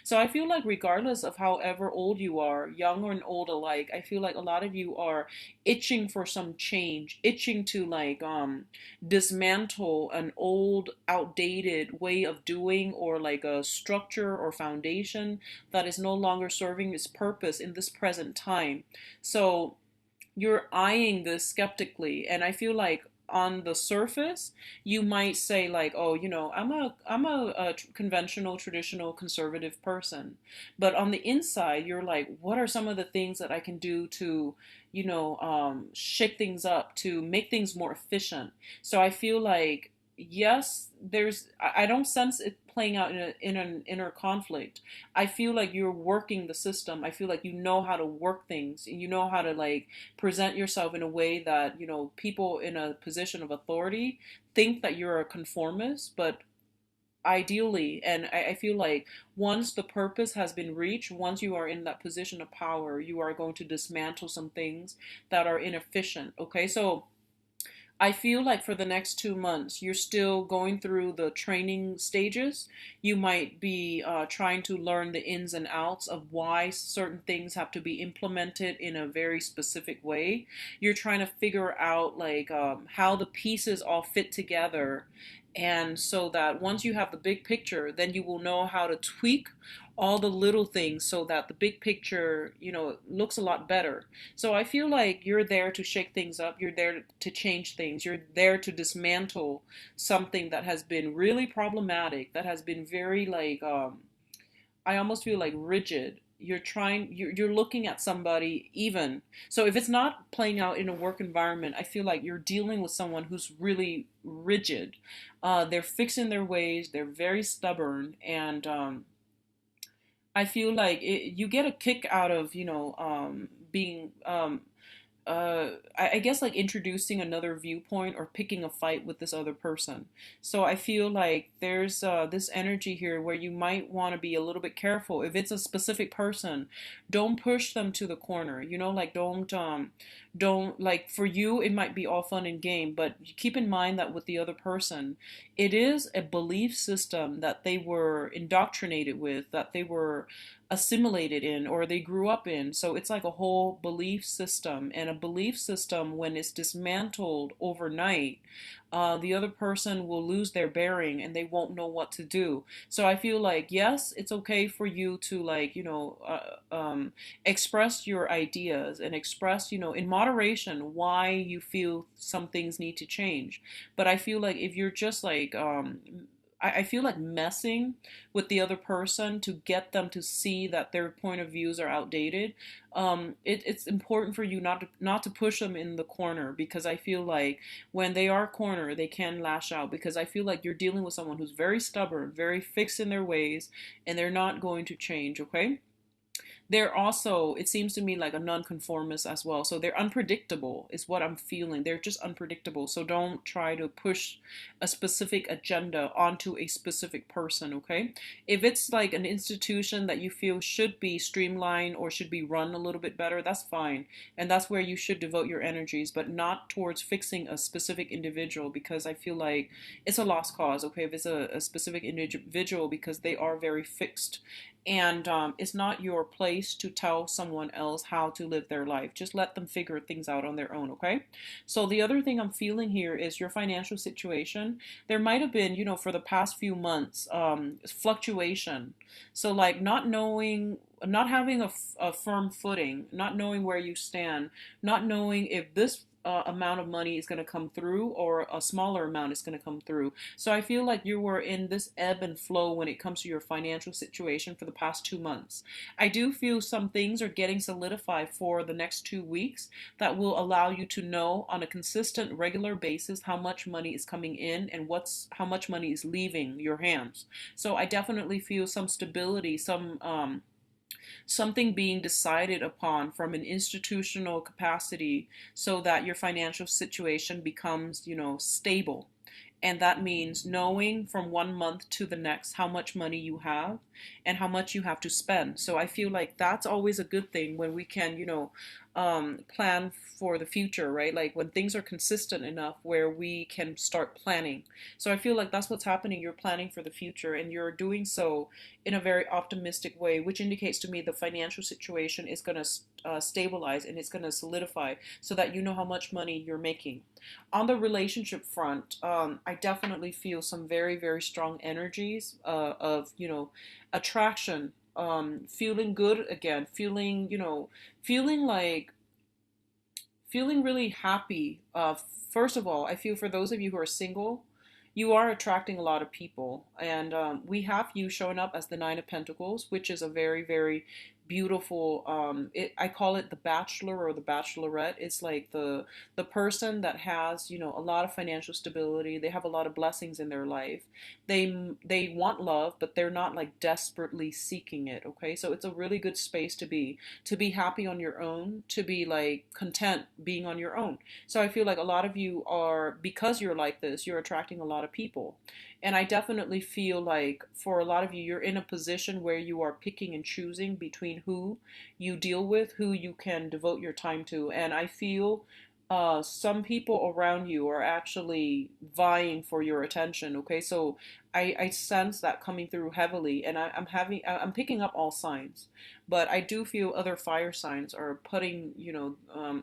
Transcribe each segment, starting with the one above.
So I feel like regardless of however old you are, young or old alike, I feel like a lot of you are itching for some change, itching to like dismantle an old outdated way of doing, or like a structure or foundation that is no longer serving its purpose in this present time. So you're eyeing this skeptically, and I feel like on the surface you might say like, oh, I'm a conventional, traditional, conservative person, but on the inside you're like, what are some of the things that I can do to shake things up, to make things more efficient? So I feel like, yes, I don't sense it playing out in an inner conflict. I feel like you're working the system. I feel like you know how to work things, and you know how to like present yourself in a way that people in a position of authority think that you're a conformist. But ideally, and I feel like once the purpose has been reached, once you are in that position of power, you are going to dismantle some things that are inefficient. Okay, so I feel like for the next 2 months, you're still going through the training stages. You might be trying to learn the ins and outs of why certain things have to be implemented in a very specific way. You're trying to figure out like how the pieces all fit together. And so that once you have the big picture, then you will know how to tweak all the little things so that the big picture, looks a lot better. So I feel like you're there to shake things up. You're there to change things. You're there to dismantle something that has been really problematic, that has been very like I almost feel like rigid. You're looking at somebody even. So if it's not playing out in a work environment, I feel like you're dealing with someone who's really rigid. They're fixed in their ways. They're very stubborn, and I feel like you get a kick out of being I guess like introducing another viewpoint or picking a fight with this other person. So I feel like there's this energy here where you might want to be a little bit careful. If it's a specific person, don't push them to the corner. Like don't like, for you it might be all fun and game, but keep in mind that with the other person, it is a belief system that they were indoctrinated with, that they were assimilated in, or they grew up in. So it's like a whole belief system, and a belief system, when it's dismantled overnight, the other person will lose their bearing and they won't know what to do. So I feel like, yes, it's okay for you to like express your ideas, and express in moderation why you feel some things need to change. But I feel like if you're just like I feel like messing with the other person to get them to see that their point of views are outdated. It's important for you not to push them in the corner, because I feel like when they are cornered, they can lash out. Because I feel like you're dealing with someone who's very stubborn, very fixed in their ways, and they're not going to change. Okay, they're also, it seems to me, like a nonconformist as well. So they're unpredictable, is what I'm feeling. They're just unpredictable. So don't try to push a specific agenda onto a specific person, okay? If it's like an institution that you feel should be streamlined or should be run a little bit better, that's fine. And that's where you should devote your energies, but not towards fixing a specific individual, because I feel like it's a lost cause, okay? If it's a specific individual, because they are very fixed, and it's not your place to tell someone else how to live their life. Just let them figure things out on their own, okay? So the other thing I'm feeling here is your financial situation. There might have been, for the past few months, fluctuation. So like not knowing, not having a firm footing, not knowing where you stand, not knowing if this amount of money is going to come through, or a smaller amount is going to come through. So I feel like you were in this ebb and flow when it comes to your financial situation for the past 2 months. I do feel some things are getting solidified for the next 2 weeks that will allow you to know on a consistent, regular basis how much money is coming in and how much money is leaving your hands. So I definitely feel some stability, something being decided upon from an institutional capacity, so that your financial situation becomes, stable. And that means knowing from 1 month to the next how much money you have and how much you have to spend. So I feel like that's always a good thing when we can, plan for the future, right? Like when things are consistent enough where we can start planning. So I feel like that's what's happening. You're planning for the future and you're doing so in a very optimistic way, which indicates to me the financial situation is going to stabilize and it's going to solidify so that you know how much money you're making. On the relationship front, I definitely feel some very, very strong energies of, attraction, feeling good again, feeling like feeling really happy. First of all, I feel for those of you who are single, you are attracting a lot of people, and we have you showing up as the Nine of Pentacles, which is a very, very beautiful. I call it the Bachelor or the Bachelorette. It's like the person that has a lot of financial stability. They have a lot of blessings in their life. They want love, but they're not like desperately seeking it. Okay, so it's a really good space to be happy on your own, to be like content being on your own. So I feel like a lot of you are, because you're like this, you're attracting a lot of people. And I definitely feel like for a lot of you, you're in a position where you are picking and choosing between who you deal with, who you can devote your time to. And I feel some people around you are actually vying for your attention. Okay, so I sense that coming through heavily, and I'm picking up all signs, but I do feel other fire signs are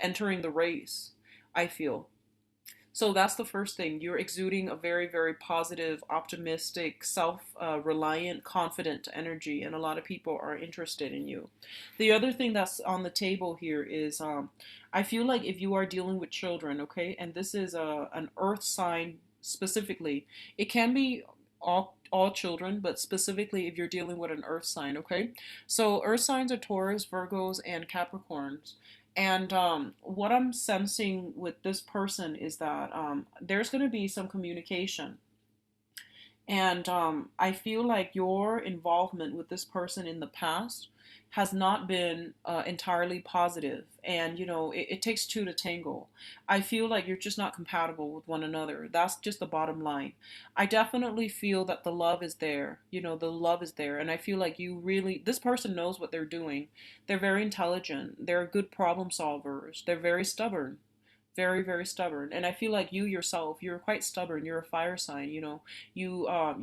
entering the race. I feel. So that's the first thing. You're exuding a very, very positive, optimistic, self reliant, confident energy, and a lot of people are interested in you. The other thing that's on the table here is I feel like if you are dealing with children, okay, and this is an earth sign specifically, it can be all children, but specifically if you're dealing with an earth sign, okay? So earth signs are Taurus, Virgos, and Capricorns. And what I'm sensing with this person is that there's going to be some communication. And I feel like your involvement with this person in the past has not been entirely positive. And, it takes two to tangle. I feel like you're just not compatible with one another. That's just the bottom line. I definitely feel that the love is there. The love is there. And I feel like this person knows what they're doing. They're very intelligent. They're good problem solvers. They're very stubborn, very, very stubborn. And I feel like you yourself, you're quite stubborn. You're a fire sign. You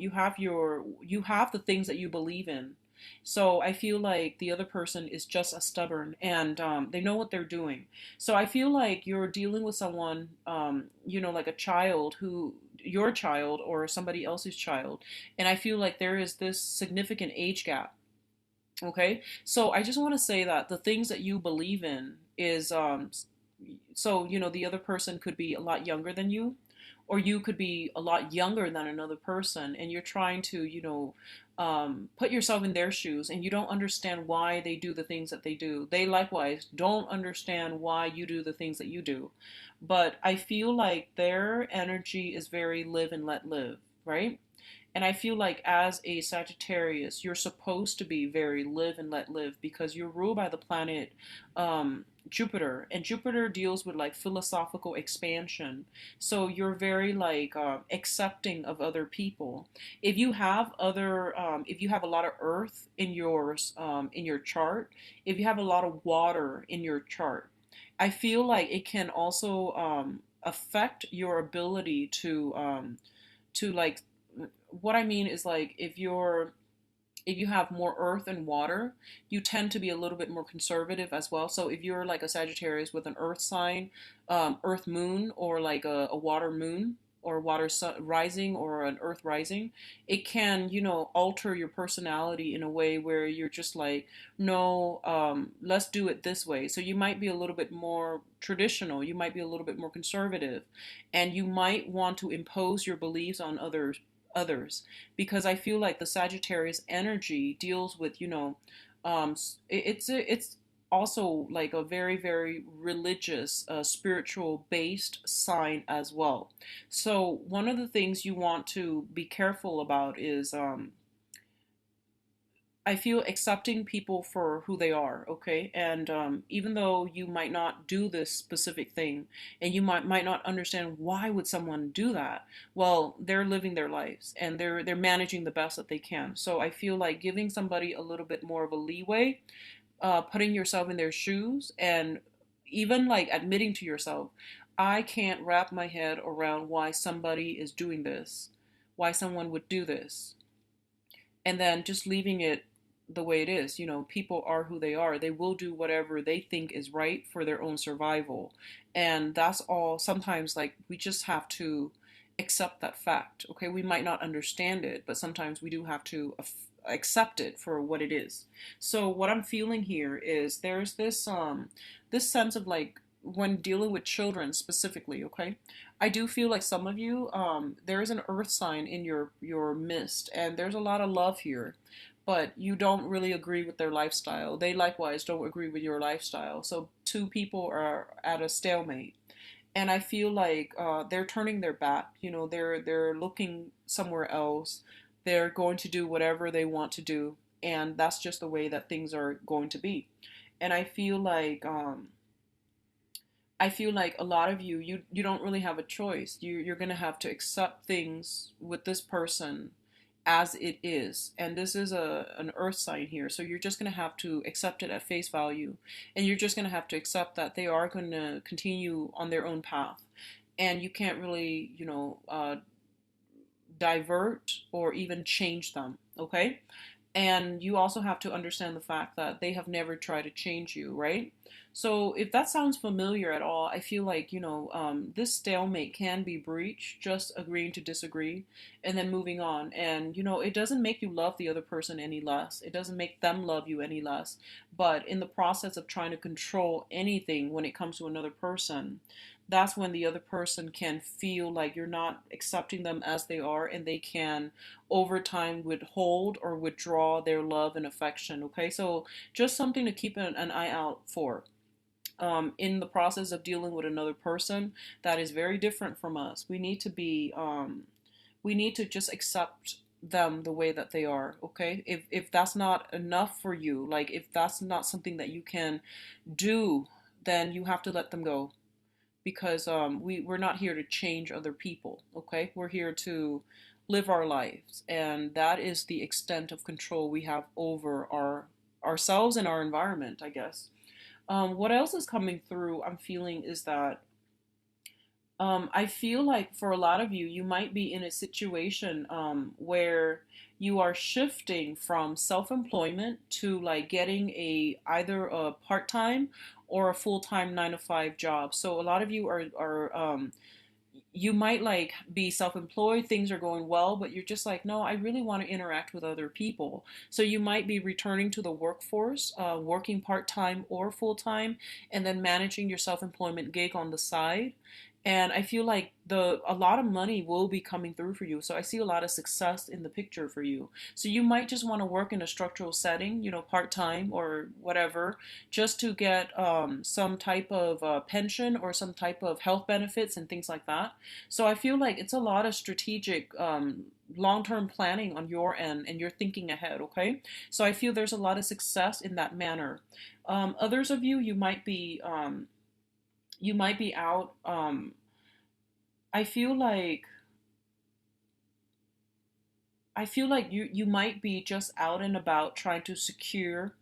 have the things that you believe in. So I feel like the other person is just as stubborn, and they know what they're doing. So I feel like you're dealing with someone, like a child who, your child or somebody else's child. And I feel like there is this significant age gap. Okay. So I just want to say that the things that you believe in is, the other person could be a lot younger than you, or you could be a lot younger than another person, and you're trying to, put yourself in their shoes, and you don't understand why they do the things that they do. They likewise don't understand why you do the things that you do. But I feel like their energy is very live and let live, right? And I feel like as a Sagittarius, you're supposed to be very live and let live because you're ruled by the planet Jupiter, and Jupiter deals with like philosophical expansion. So you're very like accepting of other people. If you have a lot of earth in your chart, if you have a lot of water in your chart, I feel like it can also affect your ability to like, what I mean is like if you have more earth and water, you tend to be a little bit more conservative as well. So if you're like a Sagittarius with an earth sign, earth moon, or like a water moon, or water rising, or an earth rising, it can, alter your personality in a way where you're just like, no, let's do it this way. So you might be a little bit more traditional, you might be a little bit more conservative, and you might want to impose your beliefs on others, because I feel like the Sagittarius energy deals with, it's also like a very, very religious, spiritual based sign as well. So one of the things you want to be careful about is I feel accepting people for who they are, okay? And even though you might not do this specific thing, and you might not understand why would someone do that, well, they're living their lives and they're managing the best that they can. So I feel like giving somebody a little bit more of a leeway, putting yourself in their shoes, and even like admitting to yourself, I can't wrap my head around why somebody is doing this, why someone would do this, and then just leaving it the way it is. People are who they are. They will do whatever they think is right for their own survival. And that's all. Sometimes, like, we just have to accept that fact. Okay, we might not understand it, but sometimes we do have to accept it for what it is. So what I'm feeling here is there's this sense of like, when dealing with children specifically, okay, I do feel like some of you, there is an earth sign in your midst, and there's a lot of love here, but you don't really agree with their lifestyle. They likewise don't agree with your lifestyle. So two people are at a stalemate, and I feel like they're turning their back. They're looking somewhere else. They're going to do whatever they want to do, and that's just the way that things are going to be. And I feel like a lot of you don't really have a choice. You're gonna have to accept things with this person as it is, and this is an earth sign here, so you're just gonna have to accept it at face value, and you're just gonna have to accept that they are gonna continue on their own path, and you can't really divert or even change them. Okay, and you also have to understand the fact that they have never tried to change you, right? So if that sounds familiar at all, I feel like, this stalemate can be breached, just agreeing to disagree and then moving on. And, it doesn't make you love the other person any less. It doesn't make them love you any less. But in the process of trying to control anything when it comes to another person, that's when the other person can feel like you're not accepting them as they are, and they can over time withhold or withdraw their love and affection. Okay, so just something to keep an eye out for. In the process of dealing with another person that is very different from us, we need to just accept them the way that they are. Okay, if that's not enough for you, like if that's not something that you can do, then you have to let them go, because we're not here to change other people. Okay, we're here to live our lives, and that is the extent of control we have over ourselves and our environment, I guess. What else is coming through, I'm feeling, is that I feel like for a lot of you, you might be in a situation where you are shifting from self-employment to like getting either a part-time or a full-time 9 to 5 job. So a lot of you are you might like be self-employed, things are going well, but you're just like, no, I really want to interact with other people. So you might be returning to the workforce, working part-time or full-time, and then managing your self-employment gig on the side. And I feel like a lot of money will be coming through for you. So I see a lot of success in the picture for you. So you might just want to work in a structural setting, part-time or whatever, just to get some type of pension or some type of health benefits and things like that. So I feel like it's a lot of strategic long-term planning on your end, and you're thinking ahead. Okay, so I feel there's a lot of success in that manner. Others of you, you might be out. I feel like you might be just out and about trying to secure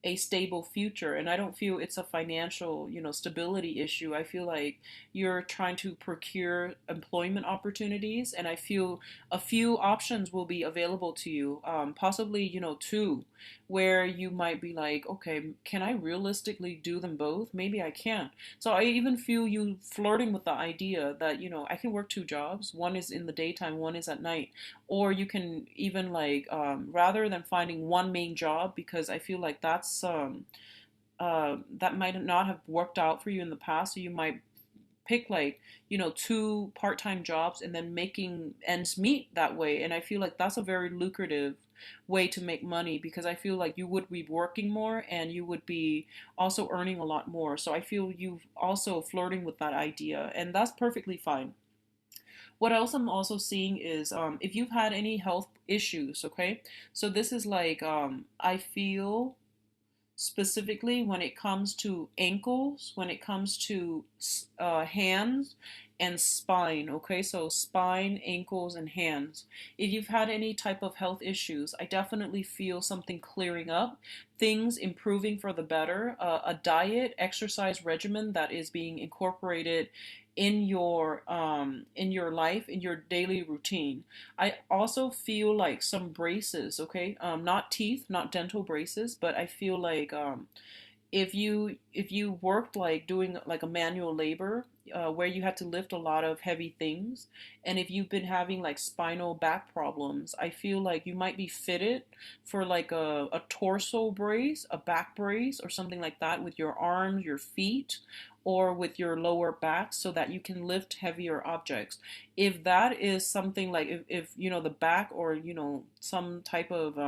a stable future, and I don't feel it's a financial stability issue. I feel like you're trying to procure employment opportunities, and I feel a few options will be available to you, possibly two, where you might be like, okay, can I realistically do them both? Maybe I can. So I even feel you flirting with the idea that I can work two jobs, one is in the daytime, one is at night. Or you can even like, rather than finding one main job, because I feel like that might not have worked out for you in the past. So you might pick like two part-time jobs and then making ends meet that way. And I feel like that's a very lucrative way to make money, because I feel like you would be working more and you would be also earning a lot more. So I feel you also flirting with that idea, and that's perfectly fine. What else I'm also seeing is, if you've had any health issues. Okay, so this is like, I feel specifically when it comes to ankles, when it comes to hands and spine. Okay, so spine, ankles, and hands. If you've had any type of health issues, I definitely feel something clearing up, things improving for the better, a diet, exercise regimen that is being incorporated in your life, in your daily routine. I also feel like some braces, okay? Not teeth, not dental braces, but I feel like if you worked like doing like a manual labor where you had to lift a lot of heavy things, and if you've been having like spinal back problems, I feel like you might be fitted for like a torso brace, a back brace, or something like that with your arms, your feet, or with your lower back so that you can lift heavier objects. If that is something like if you know the back or you know some type of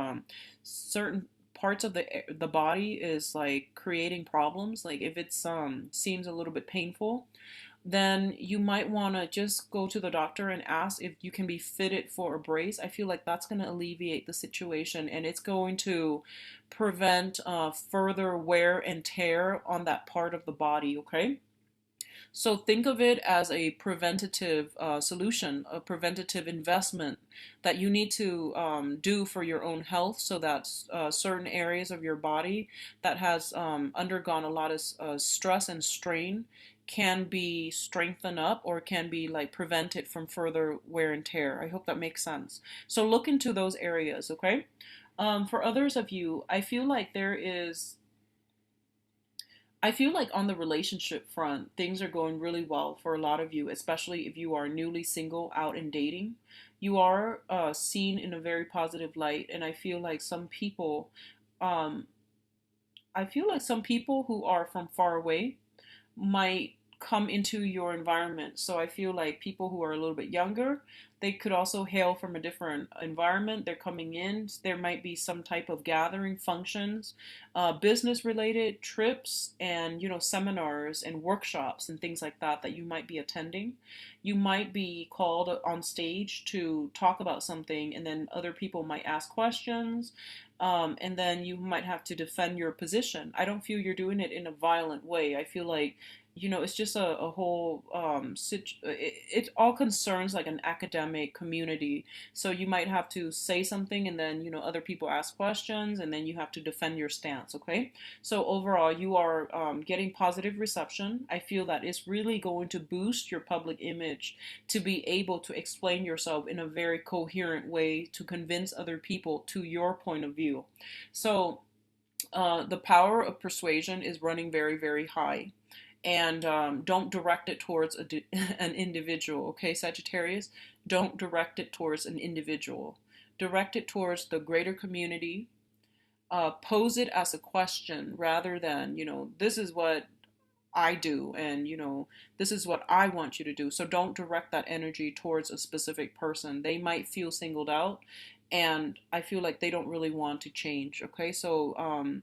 certain parts of the body is like creating problems, like if it's seems a little bit painful, then you might want to just go to the doctor and ask if you can be fitted for a brace. I feel like that's going to alleviate the situation, and it's going to prevent further wear and tear on that part of the body, okay? So think of it as a preventative solution, a preventative investment that you need to do for your own health, so that certain areas of your body that has undergone a lot of stress and strain can be strengthened up or can be like prevented from further wear and tear. I hope that makes sense. So look into those areas, okay? For others of you, I feel like on the relationship front, things are going really well for a lot of you, especially if you are newly single, out and dating. You are seen in a very positive light, and um, I feel like some people who are from far away might come into your environment. So I feel like people who are a little bit younger, they could also hail from a different environment. They're coming in. There might be some type of gathering, functions, business related trips, and you know seminars and workshops and things like that that you might be attending. You might be called on stage to talk about something, and then other people might ask questions. And then you might have to defend your position. I don't feel you're doing it in a violent way. I feel like it's just a whole it all concerns like an academic community. So you might have to say something, and then other people ask questions, and then you have to defend your stance, okay? So overall, you are getting positive reception. I feel that it's really going to boost your public image to be able to explain yourself in a very coherent way to convince other people to your point of view. So the power of persuasion is running very, very high. And don't direct it towards an individual, okay, Sagittarius? Don't direct it towards an individual. Direct it towards the greater community. Pose it as a question rather than, this is what I do, and this is what I want you to do. So don't direct that energy towards a specific person. They might feel singled out, and I feel like they don't really want to change, okay? So